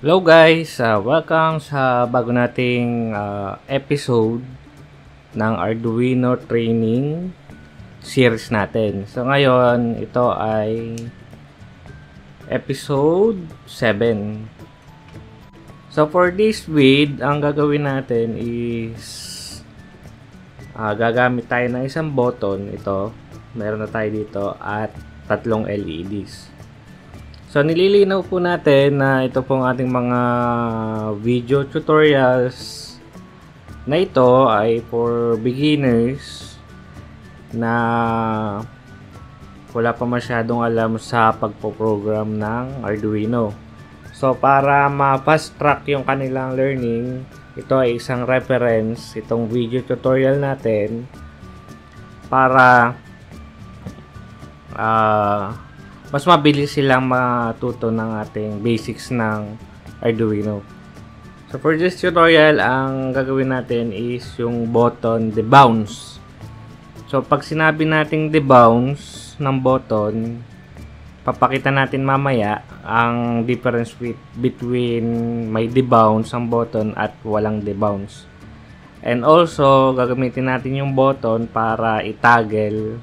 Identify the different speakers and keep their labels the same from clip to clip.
Speaker 1: Hello guys, welcome sa bago nating episode ng Arduino training series natin. So ngayon, ito ay episode 7. So for this vid, ang gagawin natin is gagamit tayo ng isang button. Ito, meron na tayo dito at tatlong LEDs. So, nililinaw po natin na ito pong ating mga video tutorials na ito ay for beginners na wala pa masyadong alam sa pagpo-program ng Arduino. So, para ma-fast track yung kanilang learning, ito ay isang reference, itong video tutorial natin para mas mabilis silang matuto ng ating basics ng Arduino. So for this tutorial, ang gagawin natin is yung button debounce. So pag sinabi nating debounce ng button, papakita natin mamaya ang difference between may debounce ang button at walang debounce. And also, gagamitin natin yung button para itoggle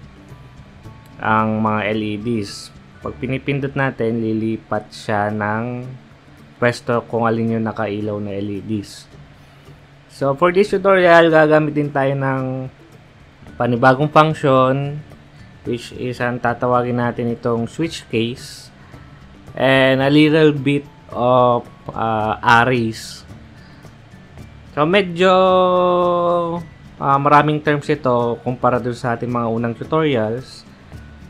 Speaker 1: ang mga LEDs. Pag pinipindot natin, lilipat siya ng pwesto kung alin yung nakailaw na LEDs. So, for this tutorial, gagamit din tayo ng panibagong function, which is ang tatawagin natin itong switch case, and a little bit of arrays. So, medyo maraming terms ito kumpara dun sa ating mga unang tutorials.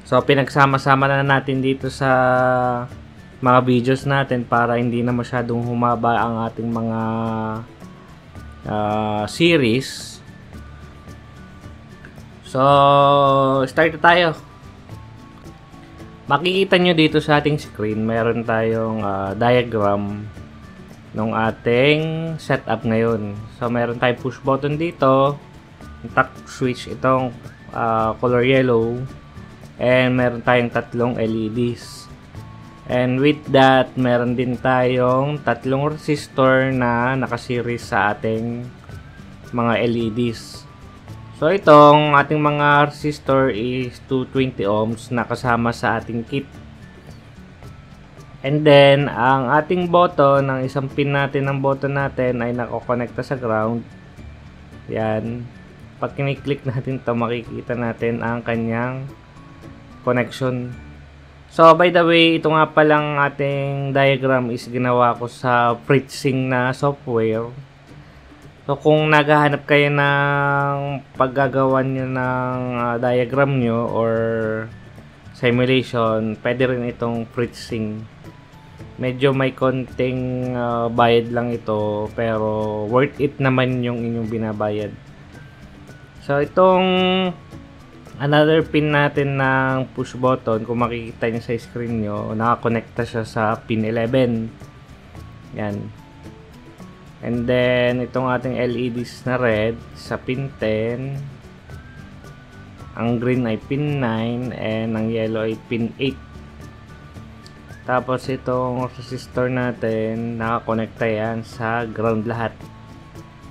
Speaker 1: So, pinagsama-sama na natin dito sa mga videos natin para hindi na masyadong humaba ang ating mga series. So, start na tayo. Makikita nyo dito sa ating screen, meron tayong diagram ng ating setup ngayon. So, meron tayong push button dito, touch switch, itong color yellow, and meron tayong tatlong LEDs. And with that, meron din tayong tatlong resistor na nakaseries sa ating mga LEDs. So, itong ating mga resistor is 220 ohms na kasama sa ating kit. And then, ang ating button, ang isang pin natin ng button natin ay nakakonekta sa ground. Yan. Pag kiniklik natin ito, makikita natin ang kanyang connection. So, by the way, ito nga palang ating diagram is ginawa ko sa FreeSync na software. So, kung naghahanap kayo ng paggagawa nyo ng diagram nyo or simulation, pwede rin itong FreeSync. Medyo may konting bayad lang ito, pero worth it naman yung inyong binabayad. So, itong another pin natin ng push button, kung makikita nyo sa screen nyo, nakakonekta siya sa pin 11. Yan. And then, itong ating LEDs na red sa pin 10. Ang green ay pin 9 and ang yellow ay pin 8. Tapos, itong resistor natin, nakakonekta yan sa ground lahat.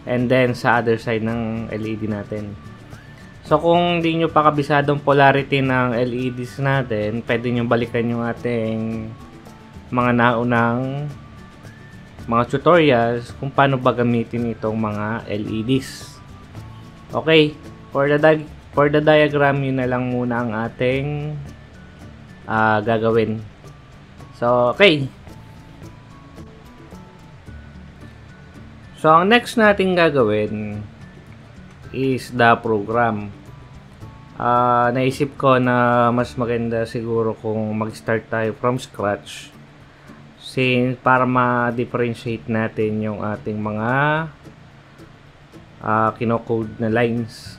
Speaker 1: And then, sa other side ng LED natin. So, kung hindi nyo pa kabisadong polarity ng LEDs natin, pwede nyo balikan yung ating mga naunang mga tutorials kung paano ba gamitin itong mga LEDs. Okay, for the diagram, yun na lang muna ang ating gagawin. So, okay. So, ang next nating gagawin is the program. Naisip ko na mas maganda siguro kung mag-start tayo from scratch since para ma-differentiate natin yung ating mga kinocode na lines.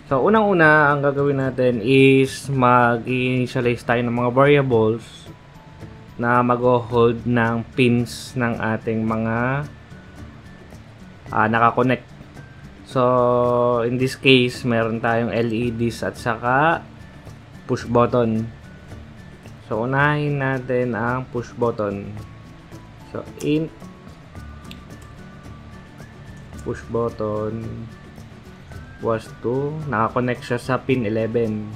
Speaker 1: So, unang-una, ang gagawin natin is mag-initialize tayo ng mga variables na mag-hold ng pins ng ating mga nakakonect. So, in this case, meron tayong LEDs at saka push button. So, unahin natin ang push button. So, int push button was to nakakonect siya sa pin 11.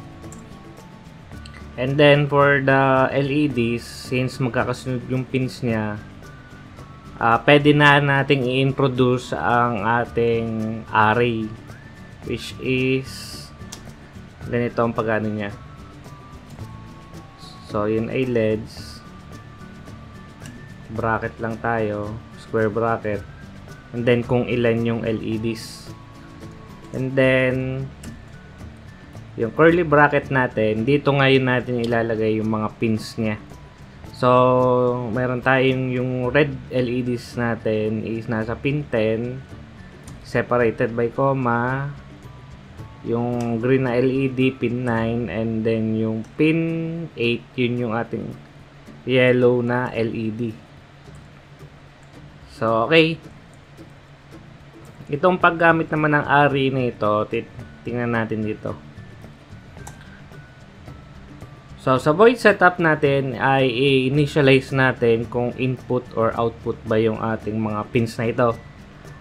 Speaker 1: And then for the LEDs, since magkakasunod yung pins niya, pwede na nating i-introduce ang ating array, which is ganito ang pagano niya. So yun ay LEDs, bracket lang tayo, square bracket, and then kung ilan yung LEDs, and then yung curly bracket natin, dito ngayon natin ilalagay yung mga pins niya. So meron tayong yung red LEDs natin is nasa pin 10 separated by comma, yung green na LED pin 9, and then yung pin 8 yun yung ating yellow na LED. So okay, itong paggamit naman ng array na ito, tingnan natin dito. So sa void setup natin ay i-initialize natin kung input or output ba yung ating mga pins na ito.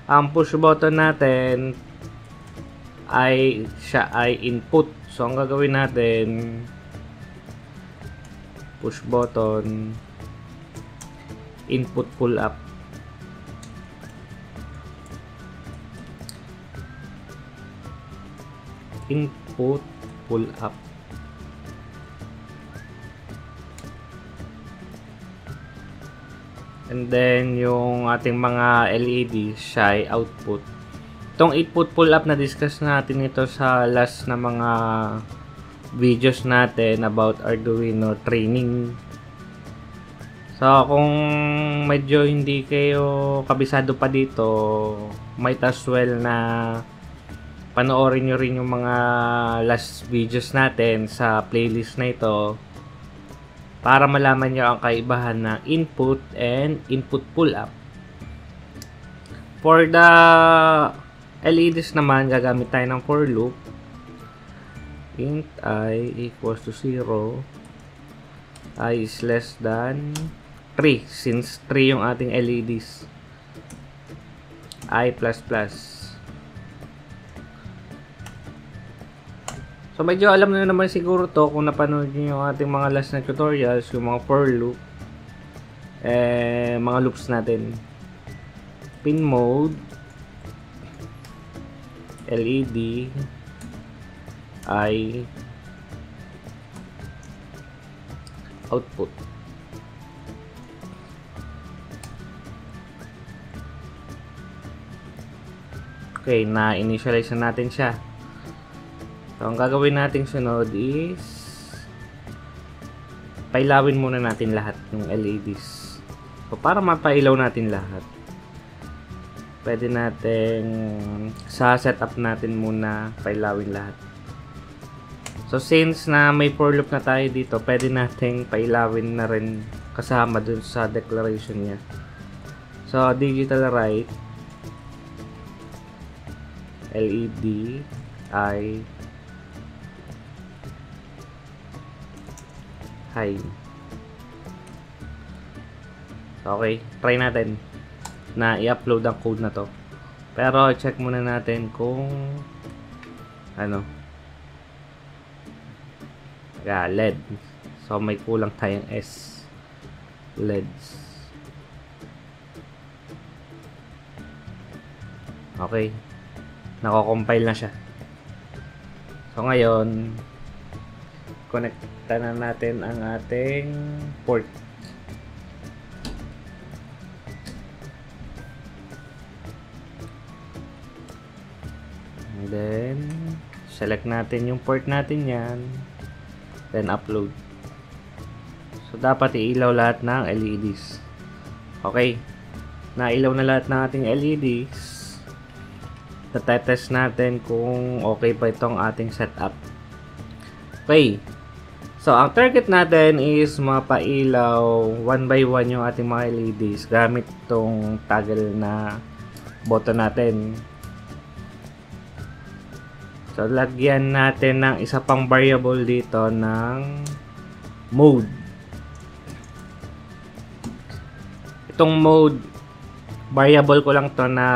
Speaker 1: Ang push button natin ay siya ay input. So ang gagawin natin, push button input pull up. Input pull up. And then yung ating mga LED siya ay output. Itong input pull up na discuss natin ito sa last na mga videos natin about Arduino training. So kung medyo hindi kayo kabisado pa dito, might as well na panoorin nyo rin yung mga last videos natin sa playlist na ito para malaman nyo ang kaibahan ng input and input pull up. For the LEDs naman, gagamit tayo ng for loop. Int I equals to 0, I is less than 3, since 3 yung ating LEDs. I plus plus. So medyo alam na naman siguro to kung napanood niyo yung ating mga last na tutorials, yung mga for loop, mga loops natin. Pin mode, LED, I, output. Okay, na-initialize na natin siya. So, ang gagawin nating sunod is pailawin muna natin lahat ng LEDs. So, para mapailaw natin lahat, pwede nating sa setup natin muna pailawin lahat. So, since na may for loop na tayo dito, pwede nating pailawin na rin kasama dun sa declaration niya. So, digital write LED I high. Okay, try natin na i-upload ang code na to. Pero check muna natin kung ano. Yeah, LED. So may kulang tayong S. LEDs. Okay. Nako-compile na siya. So ngayon, connecta na natin ang ating port. And then select natin yung port natin yan, then upload. So dapat iilaw lahat ng LEDs. Okay, nailaw na lahat ng ating LEDs. Tatest natin kung okay pa itong ating setup. Okay, so ang target natin is mapailaw 1 by 1 yung ating mga LEDs gamit itong toggle na button natin. So lagyan natin ng isa pang variable dito ng mode. Itong mode, variable ko lang to na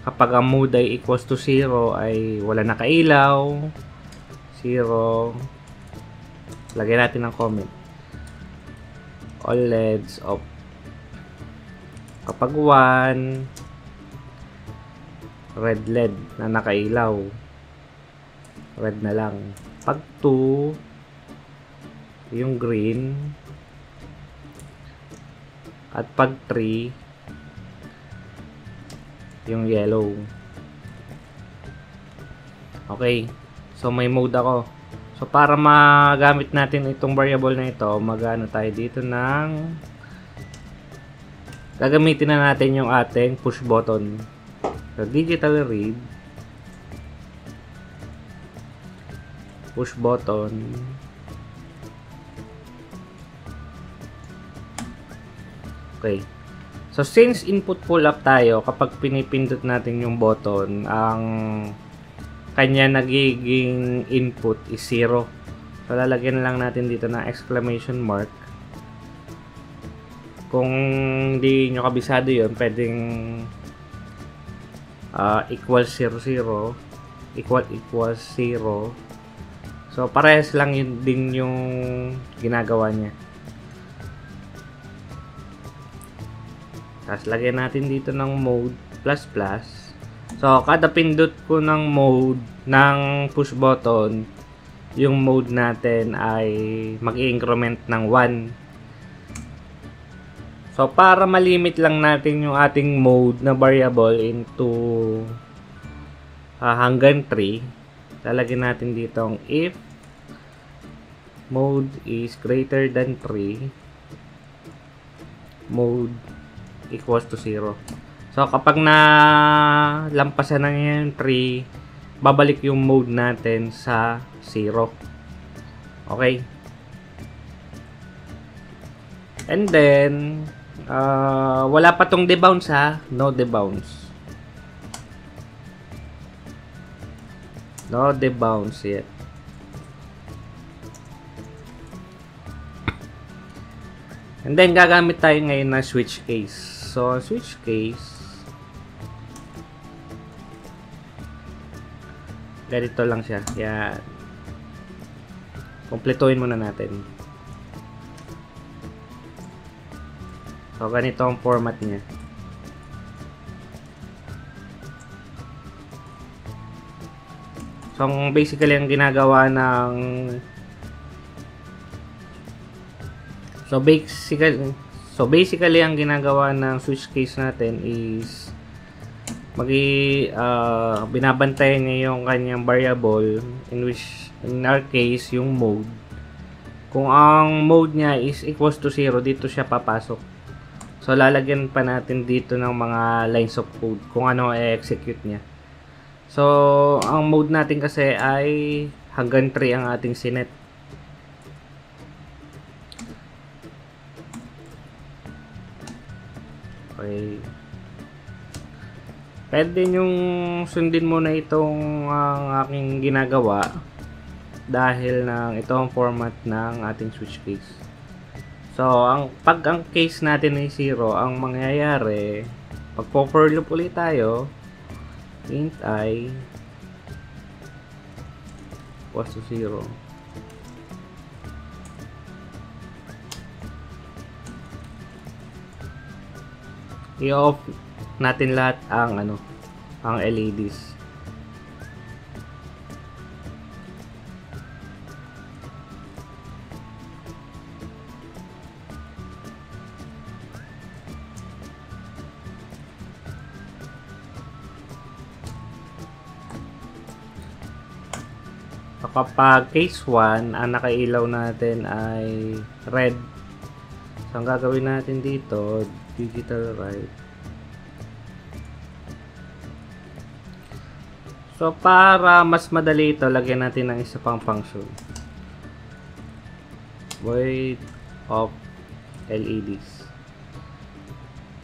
Speaker 1: kapag ang mode ay equals to 0 ay wala nakailaw, 0. Lagyan natin ng comment. All LEDs off. Kapag 1, red LED na nakailaw, red na lang. Pag 2, yung green. At pag 3, yung yellow. Okay. So, may mode ako. So, para magamit natin itong variable na ito, mag-ano tayo dito ng gagamitin na natin yung ating push button. So, digital read, push button, okay. So, since input pull up tayo, kapag pinipindot natin yung button, ang kanya nagiging input is 0. So, lalagyan lang natin dito ng exclamation mark. Kung hindi nyo kabisado yun, pwedeng equals 00, equals 0. So, parehas lang yun din yung ginagawa niya. Tapos, lagyan natin dito ng mode ++. So, kada pindot ko ng mode ng push button, yung mode natin ay mag-i-increment ng 1. So, para malimit lang natin yung ating mode na variable into hanggang 3, lalagyan natin dito ang if mode is greater than 3, mode equals to 0. So, kapag na lampasan na yung 3, babalik yung mode natin sa 0. Okay? And then, wala pa tong debounce ha. No debounce. No debounce yet. And then, gagamit tayo ngayon na switch case. So, switch case, ganito lang siya. Yan. Kompletuhin muna natin. So, ganito ang format niya. So, basically, ang ginagawa ng So basically ang ginagawa ng switch case natin is binabantayan niya yung kanyang variable, in which in our case yung mode. Kung ang mode niya is equals to 0, dito siya papasok. So lalagyan pa natin dito ng mga lines of code kung ano i-execute niya. So ang mode natin kasi ay hanggang 3 ang ating sinet. Okay. Pwede nyong sundin muna itong ang aking ginagawa dahil ng itong format ng ating switch case. So, pag ang case natin ay 0, ang mangyayari, pag for loop ulit tayo, int I equals to 0. I-off natin lahat ang ang LEDs. So, kapag case 1, ang nakailaw natin ay red. So, ang gagawin natin dito, digital right. So, para mas madali ito, lagyan natin ng isa pang function. Void of LEDs.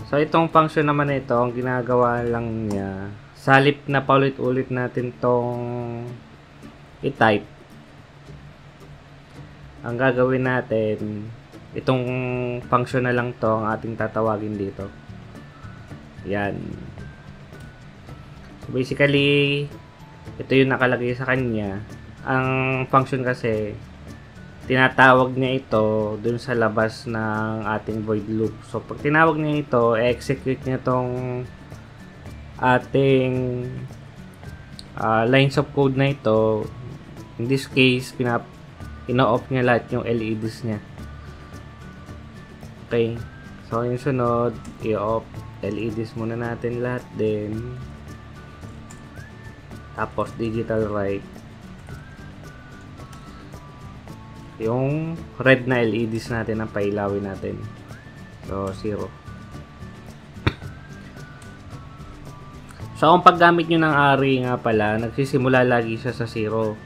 Speaker 1: So, itong function naman na ito, ang ginagawa lang niya, sa halip na paulit-ulit natin tong i-type, ang gagawin natin, Itong function na lang to ang ating tatawagin dito. Yan. So basically, ito yung nakalagay sa kanya. Ang function kasi, tinatawag niya ito dun sa labas ng ating void loop. So pag tinawag niya ito, execute niya tong ating lines of code na ito. In this case, ino-off niya lahat yung LEDs niya. Okay. So, yung sunod, i-off LEDs muna natin lahat din. Tapos, digital write. Yung red na LEDs natin ang pailawin natin. So, 0. So, ang paggamit nyo ng ARI nga pala, nagsisimula lagi siya sa 0.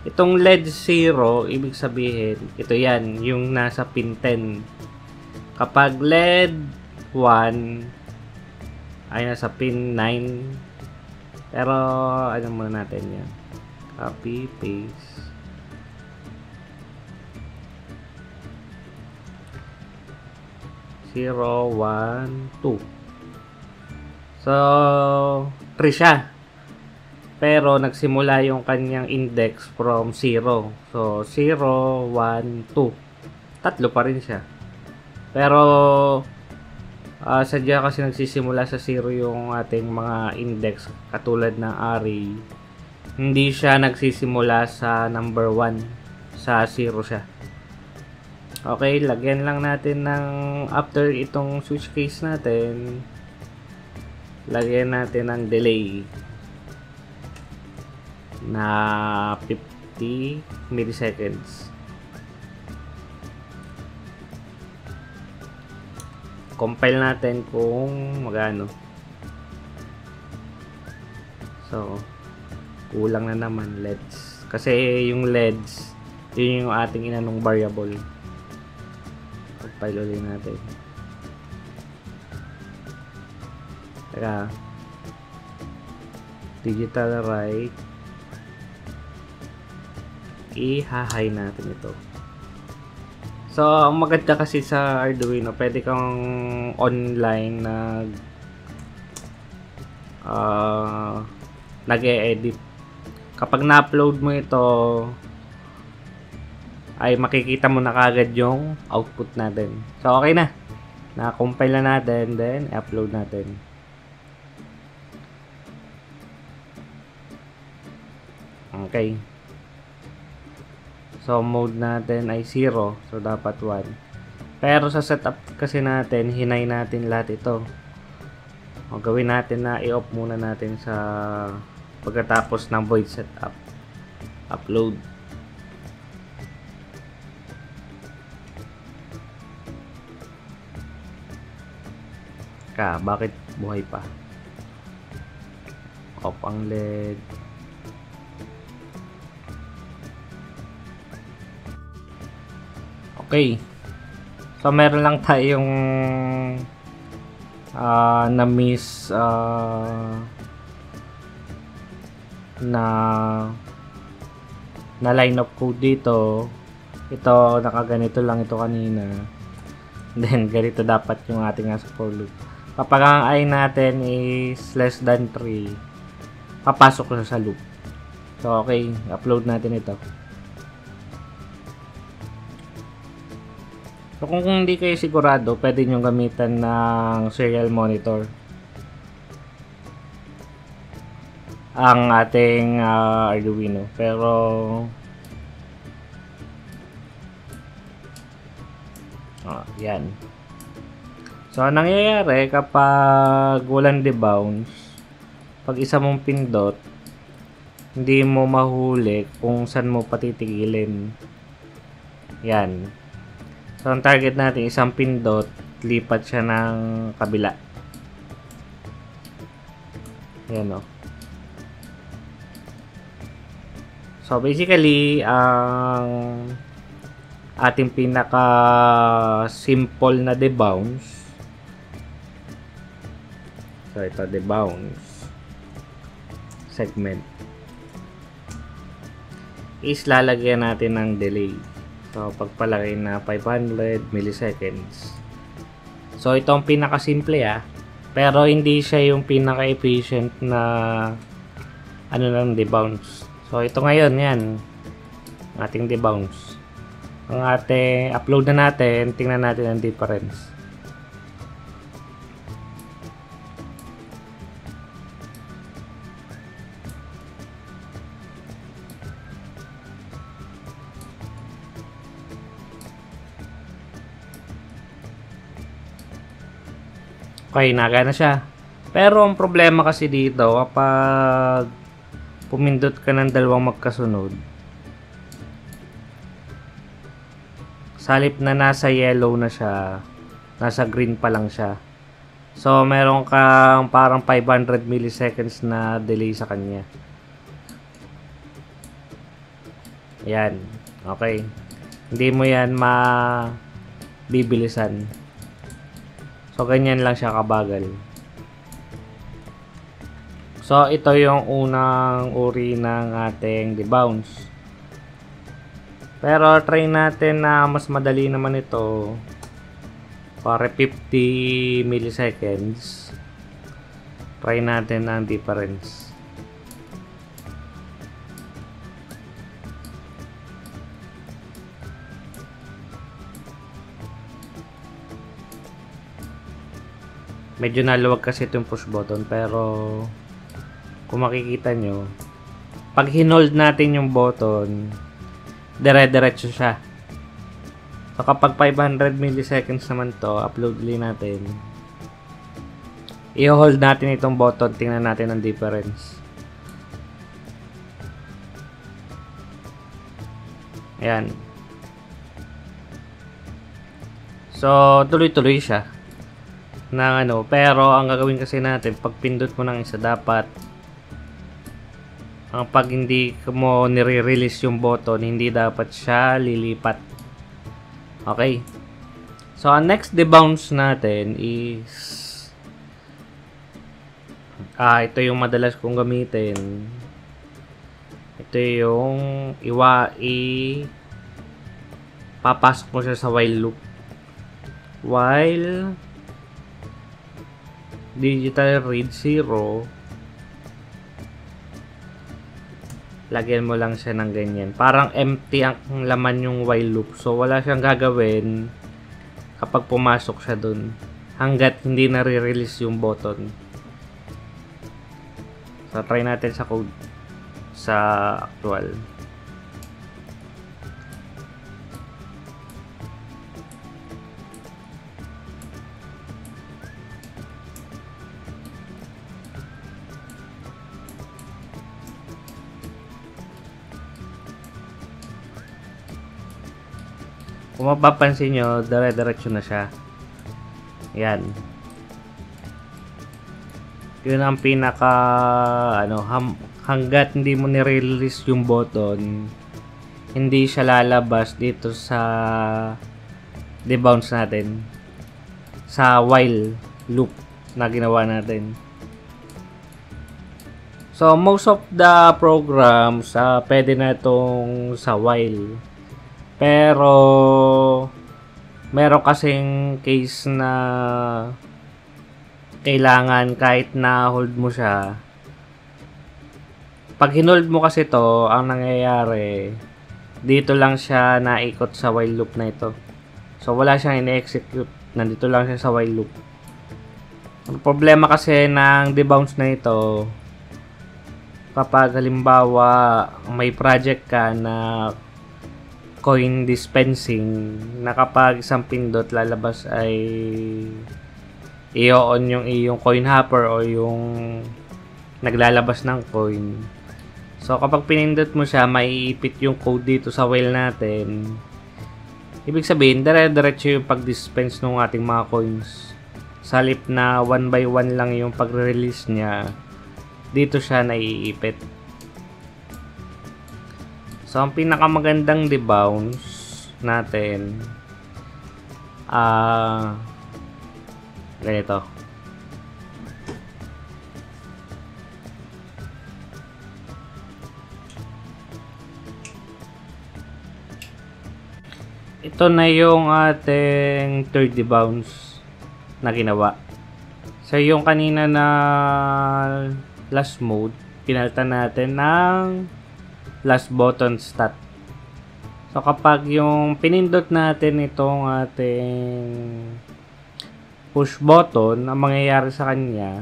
Speaker 1: Itong LED 0, ibig sabihin, ito yan, yung nasa pin 10. Kapag LED 1 ay nasa pin 9. Pero ano muna natin yan. Copy, paste. Zero, 1, 2. So 3 siya. Pero nagsimula yung kanyang index from 0. So 0, 1, 2. Tatlo pa rin siya. Pero sadya kasi nagsisimula sa 0 yung ating mga index katulad ng array. Hindi siya nagsisimula sa number 1. Sa 0 siya. Okay, lagyan lang natin ng after itong switch case natin. Lagyan natin ng delay na 50 milliseconds. Compile natin kung magano. So, kulang na naman LEDs. Kasi yung LEDs, yun yung ating inanong variable. Compile ulit natin. Teka. Digital write. I-high natin ito. So, ang maganda kasi sa Arduino, pwede kang online nag-e-edit. Kapag na-upload mo ito, ay makikita mo na kagad yung output natin. So, okay na. Na-compile na natin, then i-upload natin. Okay. So, mode natin ay 0. So, dapat 1. Pero sa setup kasi natin, hinay natin lahat ito. O, gawin natin na i-off muna natin sa pagkatapos ng void setup. Upload. Bakit buhay pa? Off ang LED. Okay. So, meron lang tayong na-miss na line of code dito. Ito, nakaganito lang ito kanina. Then, ganito dapat yung ating nasa for loop. Kapag ang I natin is less than 3, papasok na sa loop. So, okay. Upload natin ito. So, kung hindi kayo sigurado, pwede nyo gamitan ng serial monitor ang ating Arduino. Pero, yan. So, ang nangyayari kapag walang debounce, pag isa mong pindot, hindi mo mahuli kung saan mo patitigilin. Yan. So, ang target natin, isang pindot, lipat siya ng kabila. Yan o. So, basically, ang ating pinaka-simple na debounce. So, ito, debounce segment. Is lalagyan natin ng delay. So, pagpalagay na 500 milliseconds. So, ito ang pinakasimple pero hindi siya yung pinaka-efficient na ano lang debounce. So, ito ngayon, yan. Ating debounce. Ang ating upload na natin, tingnan natin ang difference. Okay, nagana siya. Pero ang problema kasi dito, kapag pumindot ka ng dalawang magkasunod, sa halip na nasa yellow na siya, nasa green pa lang siya. So, meron kang parang 500 milliseconds na delay sa kanya. Yan. Okay. Hindi mo yan mabibilisan. So, ganyan lang siya kabagal. So, ito yung unang uri ng ating debounce. Pero, try natin na mas madali naman ito. Para 50 milliseconds. Try natin ang difference. Medyo naluwag kasi itong push button, pero kung makikita nyo, pag hinold natin yung button, dire-diretso siya. So, kapag 500 milliseconds naman to, upload ulit natin. I-hold natin itong button, tingnan natin ang difference. Ayan. So, tuloy-tuloy siya. Pero ang gagawin kasi natin, pag pindot mo ng isa, dapat pag hindi mo nire-release yung button, hindi dapat siya lilipat. Okay. So, ang next debounce natin is ito yung madalas kong gamitin. Ito yung papasok mo siya sa while loop. While digital read 0, lagyan mo lang siya ng ganyan. Parang empty ang laman yung while loop. So, wala siyang gagawin kapag pumasok siya dun. Hanggat hindi nare-release yung button. So, try natin sa code. Sa actual. Kung mapapansin nyo, dire-diretso na siya. Yan. Yun ang pinaka hanggat hindi mo nire-release yung button, hindi siya lalabas dito sa debounce natin, sa while loop na ginawa natin. So, most of the programs pwede na itong sa while. Pero meron kasing case na kailangan kahit na hold mo siya. Pag hinold mo kasi to, ang nangyayari, dito lang siya naikot sa while loop na ito. So, wala siyang ine-execute. Nandito lang siya sa while loop. Ang problema kasi ng debounce na ito, kapag halimbawa may project ka na coin dispensing, na kapag isang pindot lalabas ay i-on yung iyong coin hopper o yung naglalabas ng coin. So, kapag pinindot mo siya, maiipit yung code dito sa while natin. Ibig sabihin, dire-diretso yung pag-dispense ng ating mga coins. Sa halip na 1 by 1 lang yung pag-release niya, dito siya naiipit. So, ang pinakamagandang debounce natin, ganito. ito na yung ating third debounce na ginawa. So, yung kanina na last mode, pinalitan natin ng last button stat. So, kapag yung pinindot natin itong ating push button, ang mangyayari sa kanya,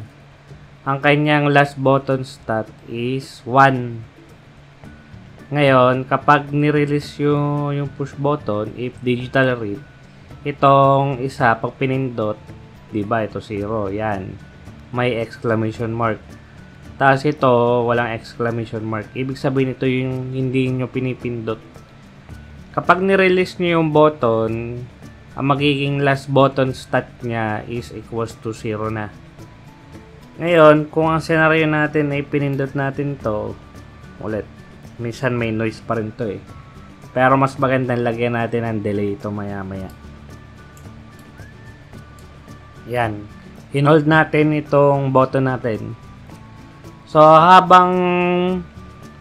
Speaker 1: ang kanyang last button stat is 1. Ngayon, kapag nirelease yung push button, if digital read, itong isa, pag pinindot, diba, ito 0, yan. May exclamation mark. Tapos ito, walang exclamation mark. Ibig sabihin ito yung hindi nyo pinipindot. Kapag nirelease nyo yung button, ang magiging last button stat niya is equals to 0 na. Ngayon, kung ang scenario natin ay pinindot natin to, ulit, minsan may noise pa rin to eh. Pero mas magandang lagyan natin ng delay ito maya-maya. Yan. Hinold natin itong button natin. So, habang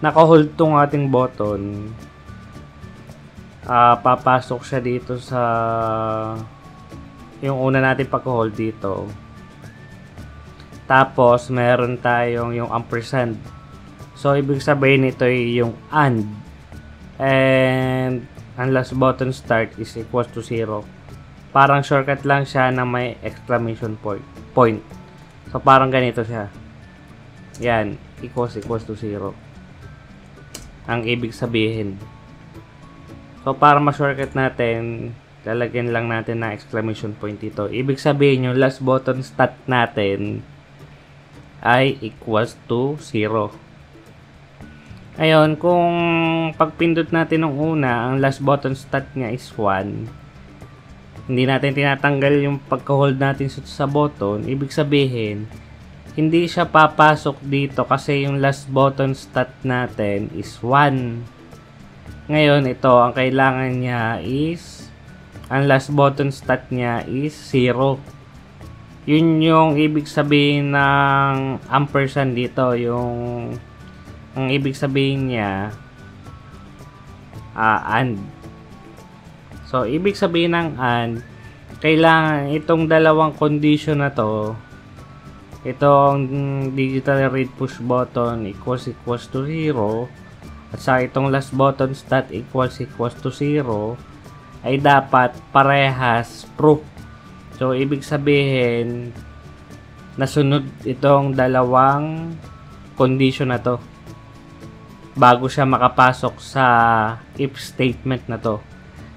Speaker 1: naka-hold tong ating button, papasok siya dito sa yung una natin pag-hold dito. Tapos, meron tayong yung ampersand. So, ibig sabihin ito ay yung AND. And, ang last button start is equals to 0. Parang shortcut lang siya na may exclamation point. So, parang ganito siya. Yan. Equals to 0. Ang ibig sabihin. So, para ma-shortcut natin, lalagyan lang natin na exclamation point dito. Ibig sabihin yung last button stat natin ay equals to 0. Ngayon, kung pagpindot natin ng una, ang last button stat niya is 1. Hindi natin tinatanggal yung pagka-hold natin sa button. Ibig sabihin, hindi siya papasok dito kasi yung last button stat natin is 1. Ngayon, ito, ang kailangan niya is, ang last button stat niya is 0. Yun yung ibig sabihin ng ampersand dito. Ang ibig sabihin niya, AND. So, ibig sabihin ng AND, kailangan itong dalawang condition na to, itong digital read push button equals to 0, at sa itong last button stat equals to 0, ay dapat parehas true. So, ibig sabihin, nasunod itong dalawang condition na to bago siya makapasok sa if statement na to.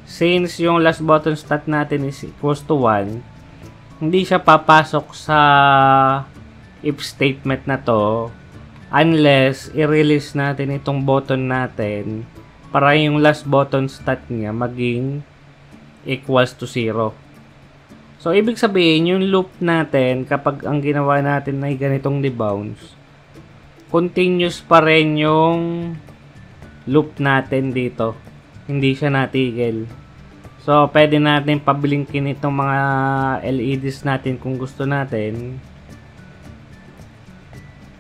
Speaker 1: Since yung last button stat natin is equals to 1, hindi siya papasok sa if statement na to unless i-release natin itong button natin para yung last button stat niya maging equals to 0. So, ibig sabihin, yung loop natin, kapag ang ginawa natin ay ganitong debounce, continuous pa rin yung loop natin dito. Hindi siya natigil. So, pwede natin pabilingkin itong mga LEDs natin kung gusto natin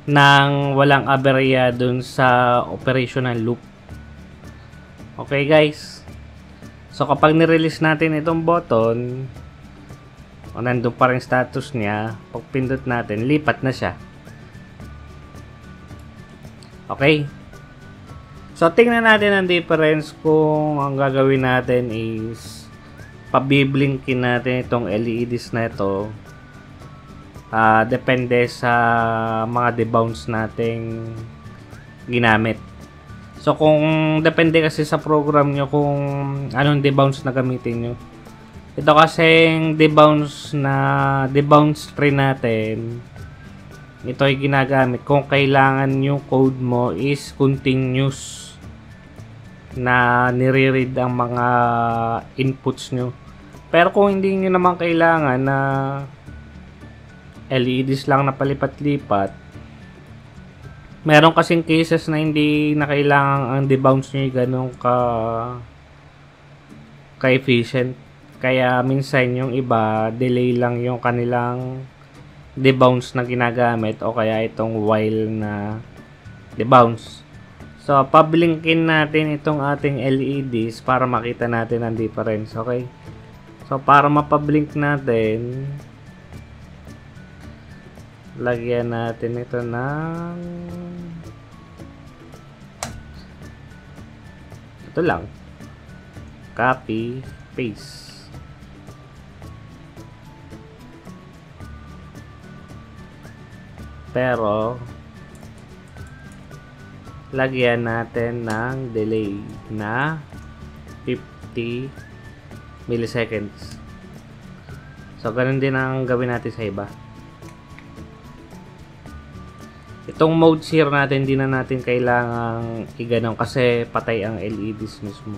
Speaker 1: nang walang aberya dun sa operational loop. Okay, guys. So, kapag nirelease natin itong button, nandun pa rin status niya, pag pindot natin, lipat na siya. Okay. So, tingnan natin ang difference kung ang gagawin natin is pabiblinkin natin itong LEDs na ito. Depende sa mga debounce nating ginamit. So, kung depende kasi sa program nyo kung anong debounce na gamitin nyo. Ito kasing debounce tree natin, ito ay ginagamit kung kailangan yung code mo is continuous na nire-read ang mga inputs nyo. Pero kung hindi nyo naman kailangan na LEDs lang na palipat-lipat, meron kasing cases na hindi na kailangan ang debounce nyo ganun ka-efficient. Kaya minsan yung iba, delay lang yung kanilang debounce na ginagamit o kaya itong while na debounce. So, pablinkin natin itong ating LEDs para makita natin ang difference, okay? So, para mapablink natin, lagyan natin ito ng ito lang. Copy, paste. Pero, lagyan natin ng delay na 50 milliseconds. So, ganun din ang gawin natin sa iba. Itong mode 0 natin, hindi na natin kailangang i-ganon kasi patay ang LEDs mismo.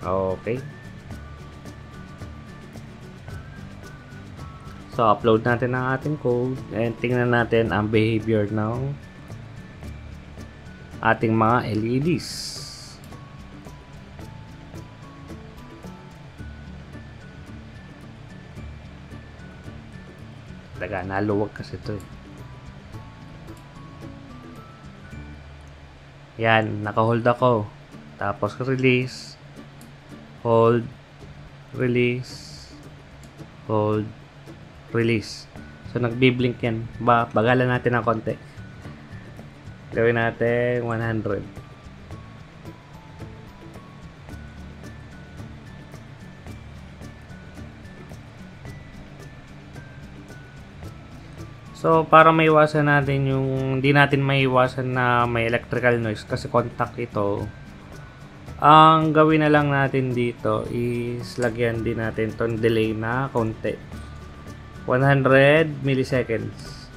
Speaker 1: Okay. So, upload natin ang ating code and tingnan natin ang behavior ng ating mga LEDs. Taga, naluwag kasi ito eh. Yan, naka-hold ako. Tapos release, hold, release, hold, release. So, nagbi-blink yan. Bagalan natin ng konti. Gawin natin 100. So, para maiwasan natin yung hindi natin maiwasan na may electrical noise kasi contact ito, ang gawin na lang natin dito is lagyan din natin itong delay na konti. 100 milliseconds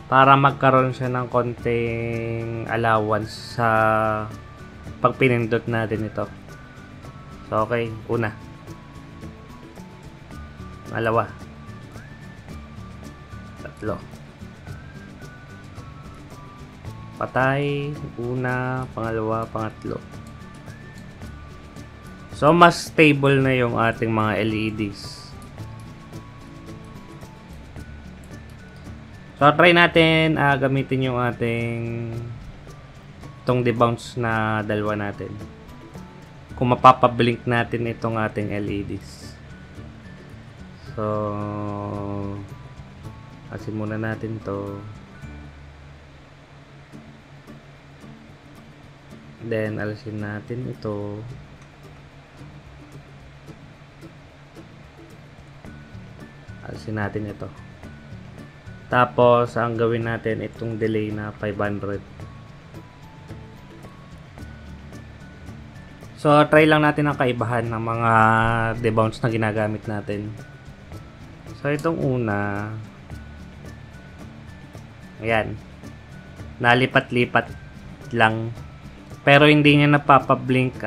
Speaker 1: para magkaroon siya ng konting allowance sa pag pinindot natin ito. So, okay. Una. Dalawa. Tatlo. Patay. Una. Pangalawa. Pangatlo. So, mas stable na yung ating mga LEDs. So, try natin gamitin yung ating itong debounce na dalawa natin. Kung mapapablink natin itong ating LEDs. So, asin muna natin to. Then, alisin natin ito. Alisin natin ito. Tapos, ang gawin natin itong delay na 500. So, try lang natin ang kaibahan ng mga debounce na ginagamit natin. So, itong una, ayan, nalipat-lipat lang. Pero hindi niya napapablink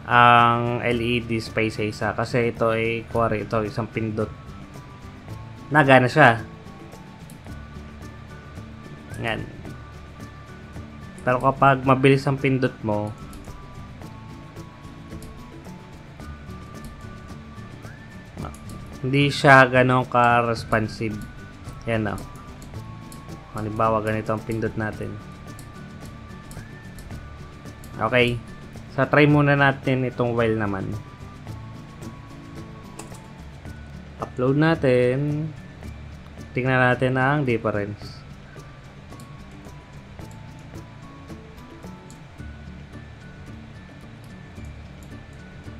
Speaker 1: ang LED space isa kasi ito ay kuwari ito isang pindot. Nagana siya. Yan. Pero kapag mabilis ang pindot mo, hindi siya ganun ka-responsive. Yan o. Halimbawa, ganito ang pindot natin. Okay. So, try muna natin itong while naman. Upload natin. Tingnan natin ang difference.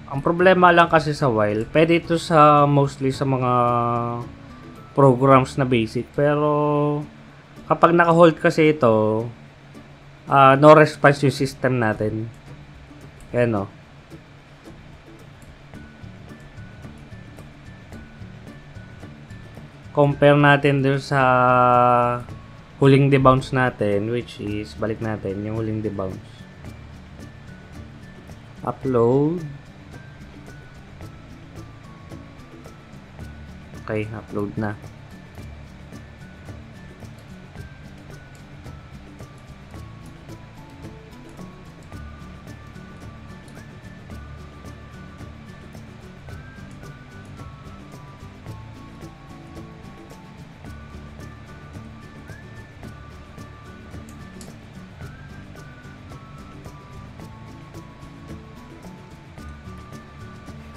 Speaker 1: Ang problema lang kasi sa while, pwede ito sa mostly sa mga programs na basic. Pero kapag naka-hold kasi ito, no response yung system natin. Yan o. Compare natin dun sa huling debounce natin, which is, balik natin yung huling debounce. Upload. Okay, upload na.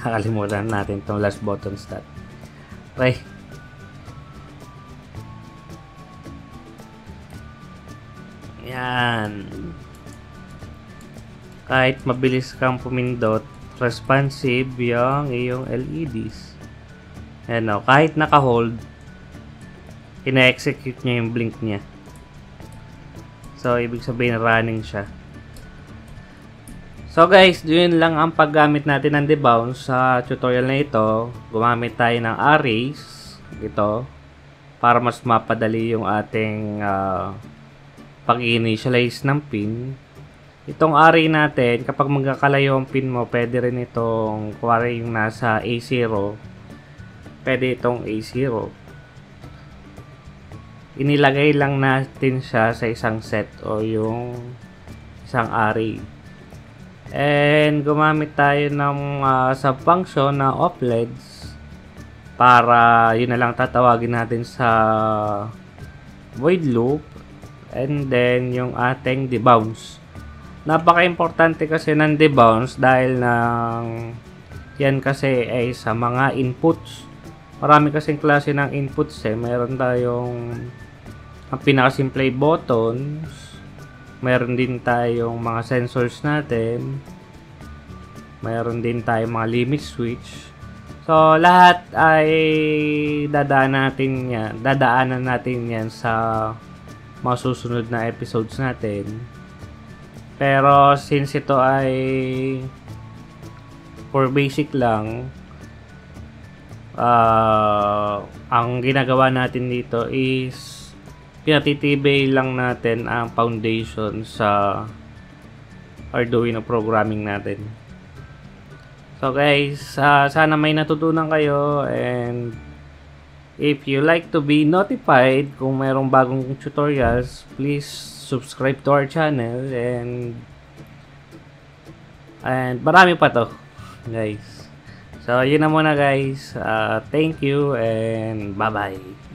Speaker 1: Nakalimutan natin itong last button stat. Okay. Yan. Kahit mabilis kang pumindot, responsive yung iyong LEDs. Yan o. Kahit naka-hold, ina-execute niya yung blink niya. So, ibig sabihin running siya. So guys, yun lang ang paggamit natin ng debounce sa tutorial na ito. Gumamit tayo ng arrays ito para mas mapadali yung ating pag-initialize ng pin. Itong array natin, kapag magkakalayo ang pin mo, pwede rin itong kuwari yung nasa A0. Pwede itong A0. Inilagay lang natin siya sa isang set o yung isang array. And gumamit tayo ng sub-function na offLEDs para yun na lang tatawagin natin sa void loop and then yung ating debounce. Napaka-importante kasi ng debounce dahil yan kasi ay sa mga inputs. Marami kasing klase ng inputs Meron tayong ang pinakasimple buttons. Meron din tayong mga sensors natin. Meron din tayong mga limit switch. So, lahat ay dadaanan natin yan sa mga susunod na episodes natin. Pero, since ito ay for basic lang, ang ginagawa natin dito is pinatitibay lang natin ang foundation sa Arduino programming natin. So guys, sana may natutunan kayo, and if you like to be notified kung mayroong bagong tutorials, please subscribe to our channel, and marami pa to guys. So yun na muna guys. Thank you and bye bye.